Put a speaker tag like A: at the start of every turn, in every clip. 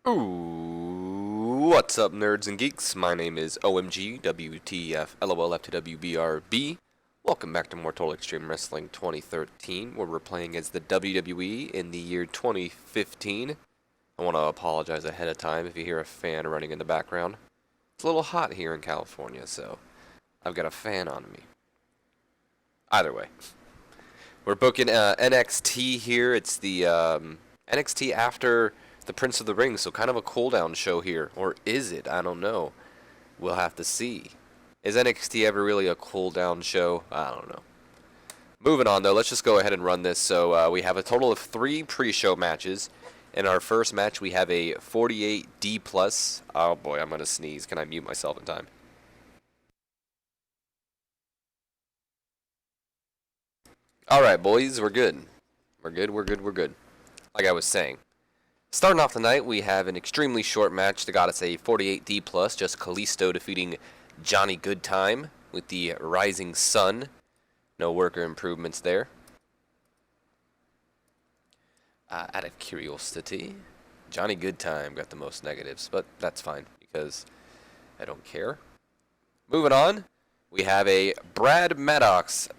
A: Ooh, what's up, nerds and geeks? My name is OMG, WTF, LOL, F2WBRB. Welcome back to more Total Extreme Wrestling 2013, where we're playing as the WWE in the year 2015. I want to apologize ahead of time if you hear a fan running in the background. It's a little hot here in California, so I've got a fan on me. Either way, we're booking NXT here. It's the NXT after the Prince of the Ring, so kind of a cool-down show here. Or is it? I don't know. We'll have to see. Is NXT ever really a cool-down show? I don't know. Moving on, though, let's just go ahead and run this. So we have a total of 3 pre-show matches. In our first match, we have a 48D+. Oh, boy, I'm going to sneeze. Can I mute myself in time? Alright, boys, we're good. We're good. Like I was saying. Starting off the night, we have an extremely short match that got us a 48D+, just Kalisto defeating Johnny Goodtime with the Rising Sun. No worker improvements there. Out of curiosity, Johnny Goodtime got the most negatives, but that's fine because I don't care. Moving on, we have a Brad Maddox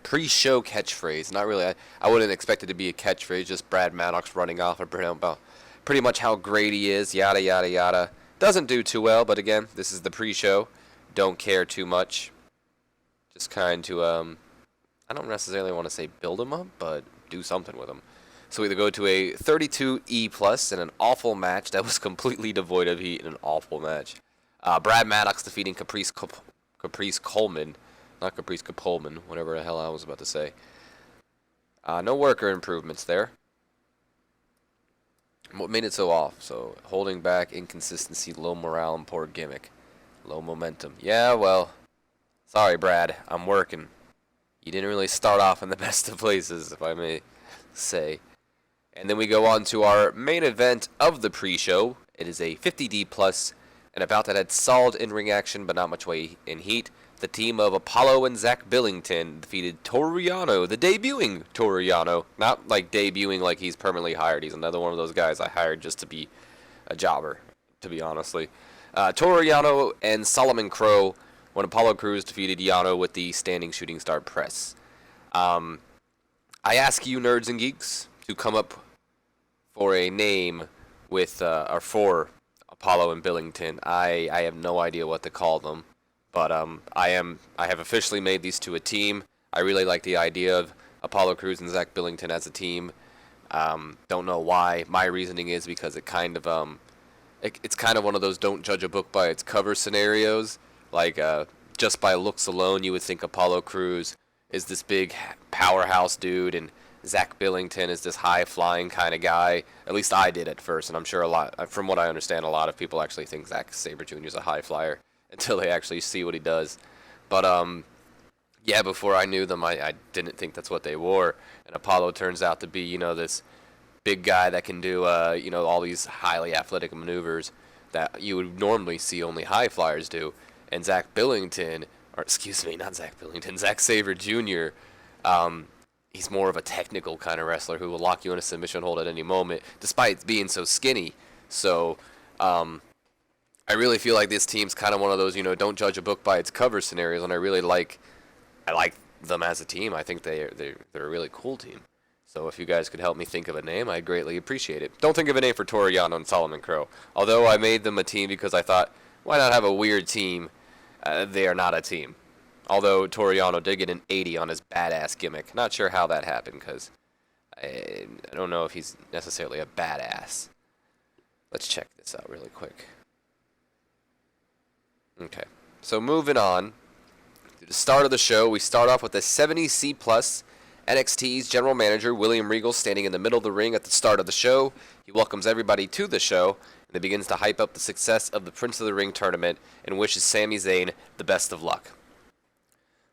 A: pre-show catchphrase. Not really. I wouldn't expect it to be a catchphrase. Just Brad Maddox running off about pretty much how great he is. Yada yada yada. Doesn't do too well, but again, this is the pre-show. Don't care too much. Just kind to I don't necessarily want to say build him up, but do something with him. So we either go to a 32E+ in an awful match that was completely devoid of heat in an awful match. Brad Maddox defeating Caprice Coleman. Not Caprice Coleman, whatever the hell I was about to say. No worker improvements there. What made it so off? So, holding back, inconsistency, low morale, and poor gimmick. Low momentum. Yeah, well, sorry, Brad. I'm working. You didn't really start off in the best of places, if I may say. And then we go on to our main event of the pre-show. It is a 50D+, and about that had solid in-ring action, but not much way in heat. The team of Apollo and Zach Billington defeated Toru Yano, the debuting Toru Yano. Not like debuting like he's permanently hired. He's another one of those guys I hired just to be a jobber, to be honestly. Toru Yano and Solomon Crow when Apollo Crews defeated Yano with the standing shooting star press. I ask you nerds and geeks to come up for a name with or for Apollo and Billington. I have no idea what to call them. But I have officially made these two a team. I really like the idea of Apollo Crews and Zach Billington as a team. Don't know why. My reasoning is because it kind of it's kind of one of those don't judge a book by its cover scenarios. Like just by looks alone, you would think Apollo Crews is this big powerhouse dude, and Zach Billington is this high flying kind of guy. At least I did at first, and I'm sure from what I understand, a lot of people actually think Zack Sabre Jr. is a high flyer until they actually see what he does. But yeah, before I knew them, I didn't think that's what they were. And Apollo turns out to be, this big guy that can do, all these highly athletic maneuvers that you would normally see only high flyers do. And Zach Billington, or excuse me, not Zach Billington, Zack Sabre Jr., he's more of a technical kind of wrestler who will lock you in a submission hold at any moment, despite being so skinny. So, I really feel like this team's kind of one of those, don't judge a book by its cover scenarios, and I like them as a team. I think they're a really cool team. So if you guys could help me think of a name, I'd greatly appreciate it. Don't think of a name for Toru Yano and Solomon Crow. Although I made them a team because I thought, why not have a weird team? They are not a team. Although Toru Yano did get an 80 on his badass gimmick. Not sure how that happened because I don't know if he's necessarily a badass. Let's check this out really quick. Okay, so moving on to the start of the show, we start off with a 70C+. NXT's general manager, William Regal, standing in the middle of the ring at the start of the show. He welcomes everybody to the show, and he begins to hype up the success of the Prince of the Ring tournament and wishes Sami Zayn the best of luck.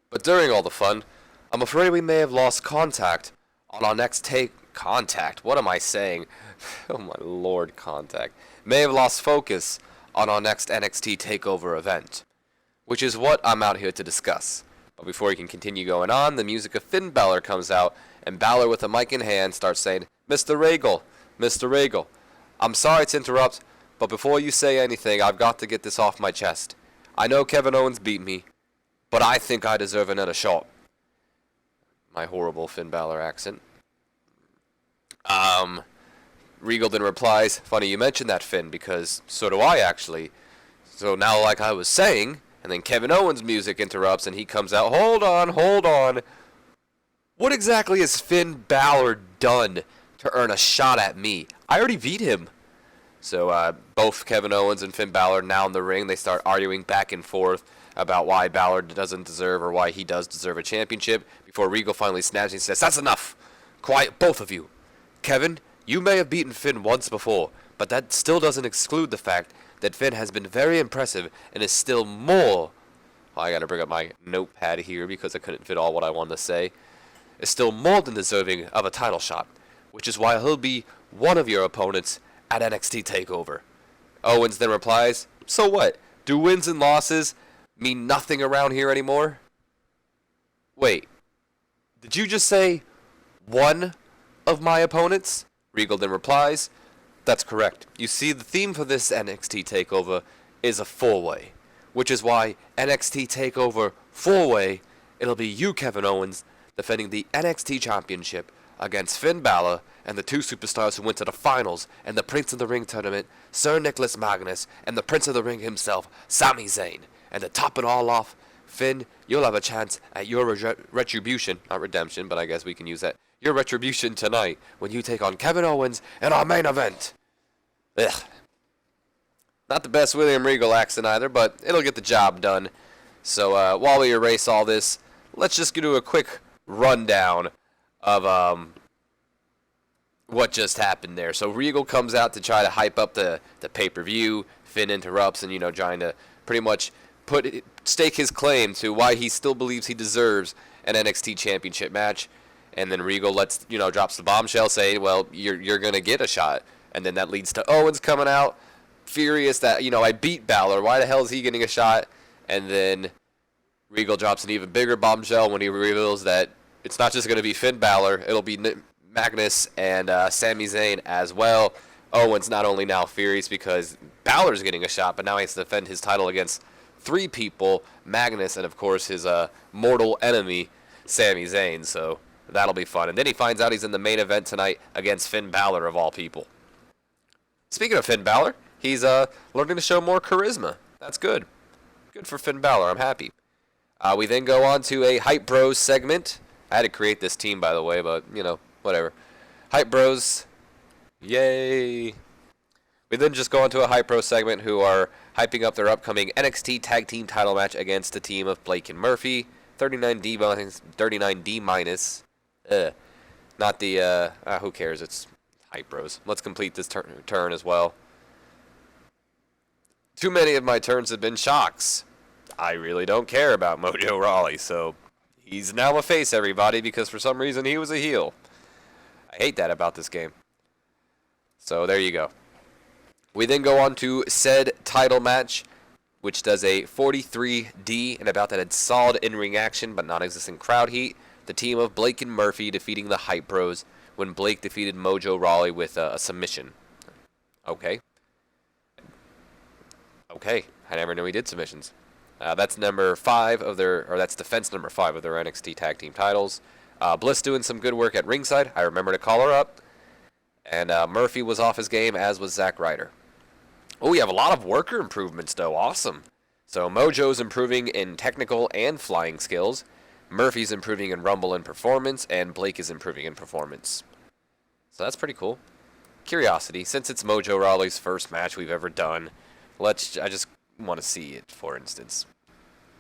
A: But during all the fun, I'm afraid we may have lost contact on our next contact? What am I saying? Oh my lord, contact. May have lost focus on our next NXT TakeOver event, which is what I'm out here to discuss. But before we can continue going on, the music of Finn Balor comes out, and Balor with a mic in hand starts saying, Mr. Regal, I'm sorry to interrupt, but before you say anything, I've got to get this off my chest. I know Kevin Owens beat me, but I think I deserve another shot. My horrible Finn Balor accent. Regal then replies, funny you mentioned that, Finn, because so do I, actually. So now, like I was saying, and then Kevin Owens' music interrupts, and he comes out, hold on. What exactly has Finn Balor done to earn a shot at me? I already beat him. So both Kevin Owens and Finn Balor now in the ring. They start arguing back and forth about why Balor doesn't deserve or why he does deserve a championship, before Regal finally snaps and says, that's enough. Quiet, both of you. Kevin, you may have beaten Finn once before, but that still doesn't exclude the fact that Finn has been very impressive and is still more. I gotta bring up my notepad here because I couldn't fit all what I wanted to say. Is still more than deserving of a title shot, which is why he'll be one of your opponents at NXT TakeOver. Owens then replies, so what? Do wins and losses mean nothing around here anymore? Wait, did you just say one of my opponents? Regal then replies, that's correct. You see, the theme for this NXT TakeOver is a four-way, which is why NXT TakeOver four-way, it'll be you, Kevin Owens, defending the NXT Championship against Finn Balor and the two superstars who went to the finals and the Prince of the Ring tournament, Sir Nicholas Magnus, and the Prince of the Ring himself, Sami Zayn. And to top it all off, Finn, you'll have a chance at your retribution, not redemption, but I guess we can use that, your retribution tonight when you take on Kevin Owens in our main event. Ugh. Not the best William Regal accent either, but it'll get the job done. So while we erase all this, let's just do a quick rundown of what just happened there. So Regal comes out to try to hype up the pay-per-view. Finn interrupts and, trying to pretty much stake his claim to why he still believes he deserves an NXT Championship match. And then Regal drops the bombshell saying, well, you're going to get a shot. And then that leads to Owens coming out, furious that, I beat Balor. Why the hell is he getting a shot? And then Regal drops an even bigger bombshell when he reveals that it's not just going to be Finn Balor. It'll be Magnus and Sami Zayn as well. Owens not only now furious because Balor's getting a shot, but now he has to defend his title against three people, Magnus and, of course, his mortal enemy, Sami Zayn. So that'll be fun. And then he finds out he's in the main event tonight against Finn Balor, of all people. Speaking of Finn Balor, he's learning to show more charisma. That's good. Good for Finn Balor. I'm happy. We then go on to a Hype Bros segment. I had to create this team, by the way, but, whatever. Hype Bros. Yay. We then just go on to a Hype Bros segment who are hyping up their upcoming NXT Tag Team title match against the team of Blake and Murphy. 39D minus. Not the, who cares? It's Hype Bros. Let's complete this turn as well. Too many of my turns have been shocks. I really don't care about Mojo Rawley, so he's now a face, everybody, because for some reason he was a heel. I hate that about this game. So there you go. We then go on to said title match, which does a 43D, and about that had solid in-ring action but non-existent crowd heat. The team of Blake and Murphy defeating the Hype Bros when Blake defeated Mojo Rawley with a submission. Okay. I never knew he did submissions. That's number 5 of that's defense number 5 of their NXT Tag Team titles. Bliss doing some good work at ringside. I remember to call her up. And Murphy was off his game, as was Zack Ryder. Oh, we have a lot of worker improvements, though. Awesome. So Mojo's improving in technical and flying skills. Murphy's improving in Rumble and performance, and Blake is improving in performance. So that's pretty cool. Curiosity, since it's Mojo Rawley's first match we've ever done, I just want to see it, for instance.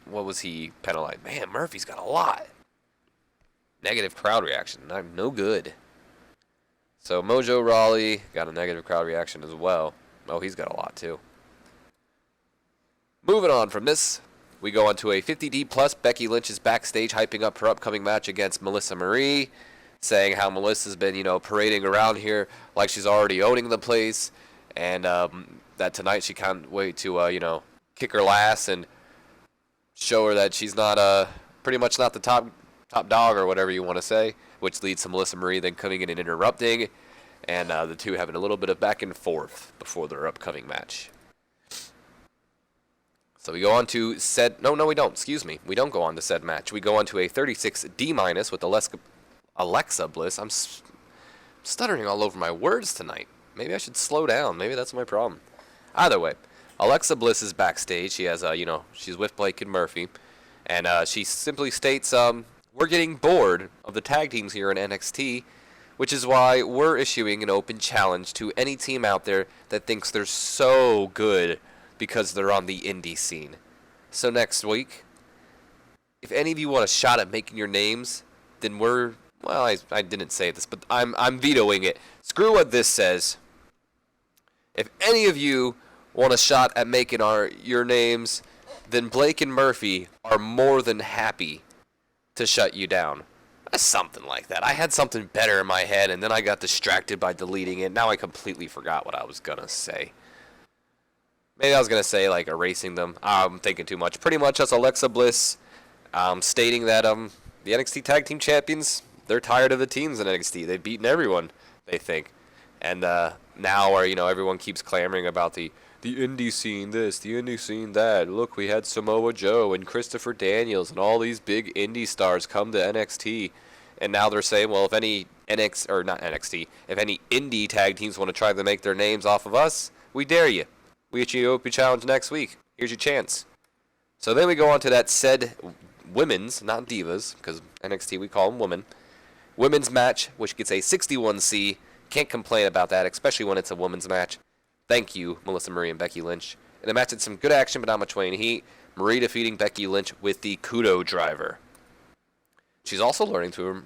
A: What was he penalized? Man, Murphy's got a lot. Negative crowd reaction. I'm no good. So Mojo Rawley got a negative crowd reaction as well. Oh, he's got a lot too. Moving on from this, we go on to a 50D plus. Becky Lynch is backstage hyping up her upcoming match against Melissa Marie, saying how Melissa's been, parading around here like she's already owning the place, and that tonight she can't wait to, kick her ass and show her that she's not, pretty much not the top dog or whatever you want to say, which leads to Melissa Marie then coming in and interrupting. and the two having a little bit of back and forth before their upcoming match. So we go on to said... No, we don't. Excuse me. We don't go on to said match. We go on to a 36 D- with Alexa Bliss. I'm stuttering all over my words tonight. Maybe I should slow down. Maybe that's my problem. Either way, Alexa Bliss is backstage. She has, she's with Blake and Murphy. And she simply states, we're getting bored of the tag teams here in NXT, which is why we're issuing an open challenge to any team out there that thinks they're so good because they're on the indie scene. So next week, if any of you want a shot at making your names, then well, I didn't say this, but I'm vetoing it. Screw what this says. If any of you want a shot at making your names, then Blake and Murphy are more than happy to shut you down. Something like that. I had something better in my head, and then I got distracted by deleting it. Now I completely forgot what I was going to say. Maybe I was going to say, like, erasing them. I'm thinking too much. Pretty much that's Alexa Bliss stating that the NXT Tag Team Champions, they're tired of the teams in NXT. They've beaten everyone, they think. And now, everyone keeps clamoring about the indie scene this, the indie scene that. Look, we had Samoa Joe and Christopher Daniels and all these big indie stars come to NXT. And now they're saying, well, if any if any indie tag teams want to try to make their names off of us, we dare you. We issue you open challenge next week. Here's your chance. So then we go on to that said women's, not divas, because NXT we call them women, women's match, which gets a 61C. Can't complain about that, especially when it's a women's match. Thank you, Melissa Marie and Becky Lynch. And the match had some good action, but not much weight in heat. Marie defeating Becky Lynch with the Kudo driver. She's also improving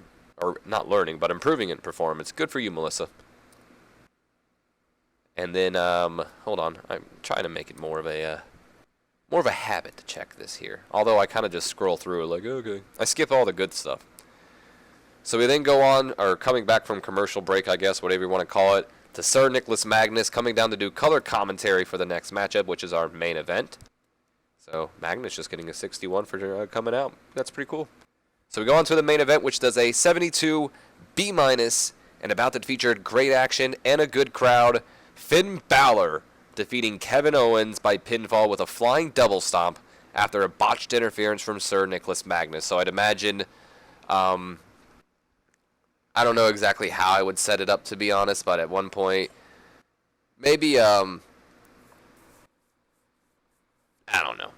A: in performance. Good for you, Melissa. And then, hold on, I'm trying to make it more of a habit to check this here. Although I kind of just scroll through it like, okay. I skip all the good stuff. So we then go on, or coming back from commercial break, I guess, whatever you want to call it, to Sir Nicholas Magnus coming down to do color commentary for the next matchup, which is our main event. So Magnus just getting a 61 for coming out. That's pretty cool. So we go on to the main event, which does a 72 B-, and about that featured great action and a good crowd. Finn Balor defeating Kevin Owens by pinfall with a flying double stomp after a botched interference from Sir Nicholas Magnus. So I'd imagine, I don't know exactly how I would set it up, to be honest, but at one point, maybe, I don't know.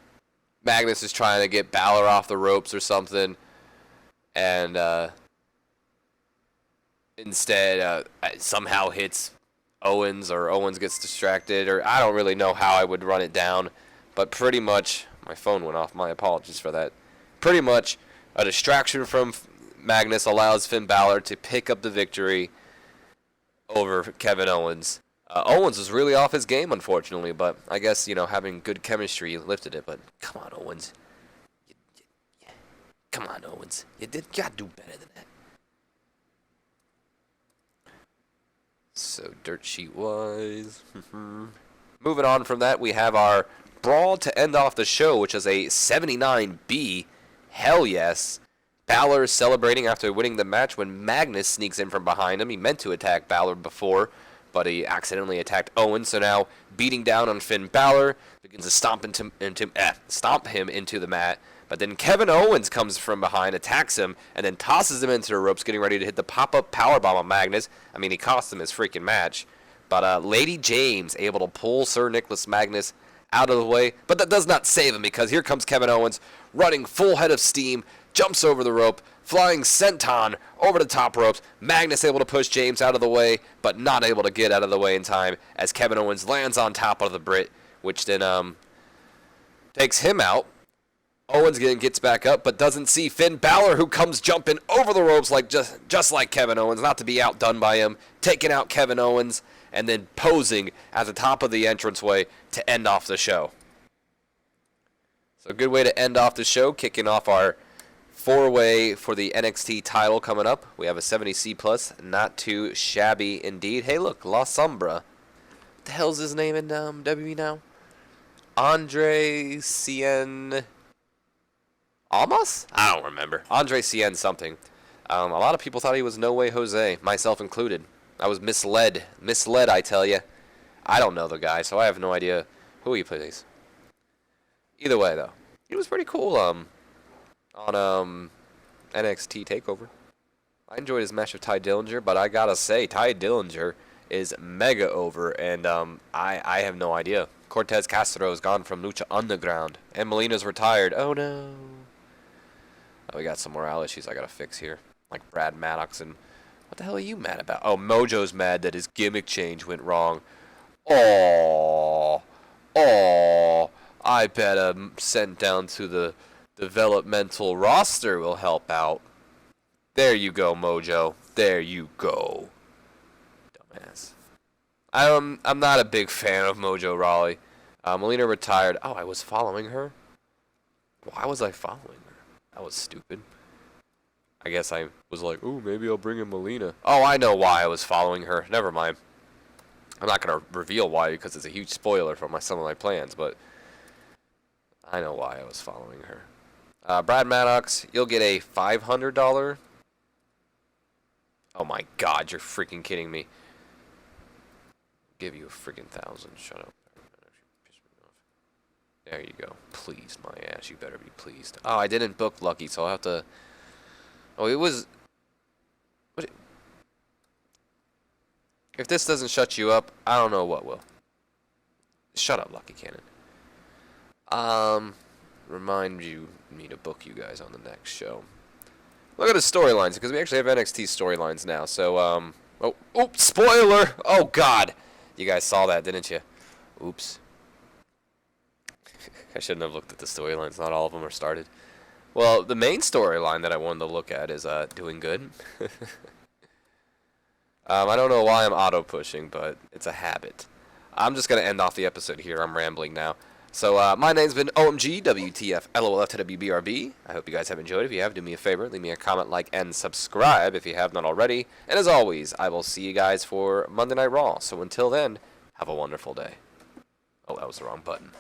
A: Magnus is trying to get Balor off the ropes or something, and instead somehow hits Owens, or Owens gets distracted, or I don't really know how I would run it down, but pretty much, my phone went off, my apologies for that. Pretty much, a distraction from Magnus allows Finn Balor to pick up the victory over Kevin Owens. Owens was really off his game, unfortunately, but I guess, having good chemistry lifted it, but come on, Owens. Come on, Owens. You gotta do better than that. So, dirt sheet wise. Moving on from that, we have our brawl to end off the show, which is a 79B. Hell yes. Balor is celebrating after winning the match when Magnus sneaks in from behind him. He meant to attack Balor before, but he accidentally attacked Owens. So now, beating down on Finn Balor, begins to stomp him into the mat. But then Kevin Owens comes from behind, attacks him, and then tosses him into the ropes, getting ready to hit the pop-up powerbomb on Magnus. I mean, he cost him his freaking match. But Lady James able to pull Sir Nicholas Magnus out of the way. But that does not save him, because here comes Kevin Owens, running full head of steam, jumps over the rope, flying senton over the top ropes. Magnus able to push James out of the way, but not able to get out of the way in time, as Kevin Owens lands on top of the Brit, which then takes him out. Owens gets back up, but doesn't see Finn Balor, who comes jumping over the ropes like just like Kevin Owens, not to be outdone by him, taking out Kevin Owens, and then posing at the top of the entranceway to end off the show. So a good way to end off the show, kicking off our four-way for the NXT title coming up. We have a 70C+, not too shabby indeed. Hey, look, La Sombra. What the hell's his name in WWE now? Andre Cien... Almas? I don't remember. Andre Cien something. A lot of people thought he was No Way Jose, myself included. I was misled. Misled, I tell you. I don't know the guy, so I have no idea who he plays. Either way, though, he was pretty cool. On NXT Takeover. I enjoyed his match with Ty Dillinger, but I gotta say, Ty Dillinger is mega over, and I have no idea. Cortez Castro has gone from Lucha Underground, and Melina's retired. Oh no. Oh, we got some morale issues I gotta fix here, like Brad Maddox. And what the hell are you mad about? Oh, Mojo's mad that his gimmick change went wrong. Oh, I bet a sent down to the developmental roster will help out. There you go, Mojo. There you go. Dumbass. I'm not a big fan of Mojo Rawley. Melina retired. Oh, I was following her? Why was I following her? That was stupid. I guess I was like, ooh, maybe I'll bring in Melina. Oh, I know why I was following her. Never mind. I'm not going to reveal why because it's a huge spoiler for some of my plans, but I know why I was following her. Brad Maddox, you'll get a $500. Oh my god, you're freaking kidding me. Give you a freaking 1,000. Shut up. There you go. Please, my ass, you better be pleased. Oh, I didn't book Lucky, so I'll have to... Oh, it was... What? If this doesn't shut you up, I don't know what will. Shut up, Lucky Cannon. Remind me to book you guys on the next show. Look at the storylines, because we actually have NXT storylines now. So, oh, spoiler! Oh, God! You guys saw that, didn't you? Oops. I shouldn't have looked at the storylines. Not all of them are started. Well, the main storyline that I wanted to look at is doing good. I don't know why I'm auto-pushing, but it's a habit. I'm just going to end off the episode here. I'm rambling now. So, my name's been OMG, WTF, LOLF to WBRB. I hope you guys have enjoyed. If you have, do me a favor. Leave me a comment, like, and subscribe if you have not already. And as always, I will see you guys for Monday Night Raw. So until then, have a wonderful day. Oh, that was the wrong button.